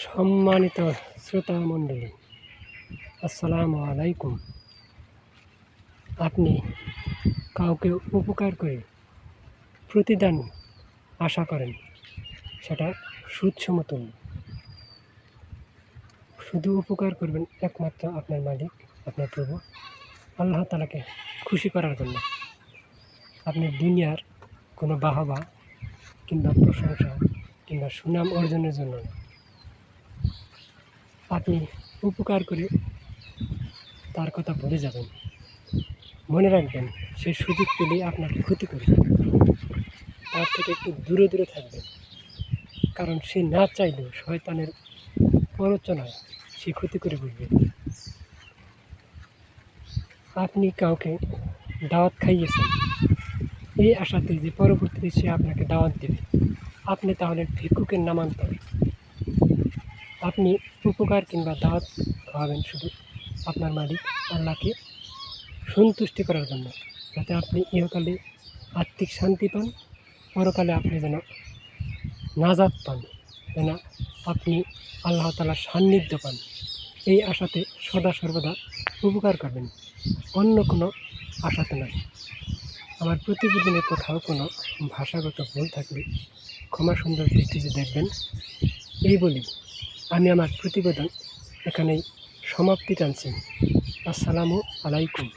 সম্মানিত শ্রোতা মণ্ডলী, আসসালামু আলাইকুম। আপনি কাউকে উপকার করে প্রতিদান আশা করেন, সেটা সুদ সমতুল্য। শুধু উপকার করবেন একমাত্র আপনার মালিক, আপনার প্রভু আল্লাহ তাআলাকে খুশি করার জন্য। আপনি দুনিয়ার কোনো বাহবা কিংবা প্রশংসা কিংবা সুনাম অর্জনের জন্য না। আপনি উপকার করে তার কথা ভুলে যাবেন। মনে রাখবেন, সে সুযোগ পেলেই আপনাকে ক্ষতি করবে। তার থেকে একটু দূরে দূরে থাকবেন, কারণ সে না চাইলেও শয়তানের প্ররোচনায় সে ক্ষতি করে বসবে। আপনি কাউকে দাওয়াত খাইয়েছেন এই আশাতে যে পরবর্তীতে সে আপনাকে দাওয়াত দেবে, আপনি তাহলে ভিক্ষুকের নামান্তর। আপনি উপকার কিংবা দাওয়াত খাওয়াবেন শুধু আপনার মালিক আল্লাহকে সন্তুষ্টি করার জন্য, যাতে আপনি ইহকালে আত্মিক শান্তি পান, পরকালে আপনি যেন নাজাত পান, যেন আপনি আল্লাহ তাআলার সান্নিধ্য পান। এই আশাতে সদা সর্বদা উপকার করবেন, অন্য কোনো আশাতে নয়। আমার প্রতিবেদনে কোথাও কোনো ভাষাগত ভুল থাকলে ক্ষমা সুন্দর দৃষ্টিতে দেখবেন। এই বলি আমি আমার প্রতিবেদন এখানেই সমাপ্তি টানছি। আসসালামু আলাইকুম।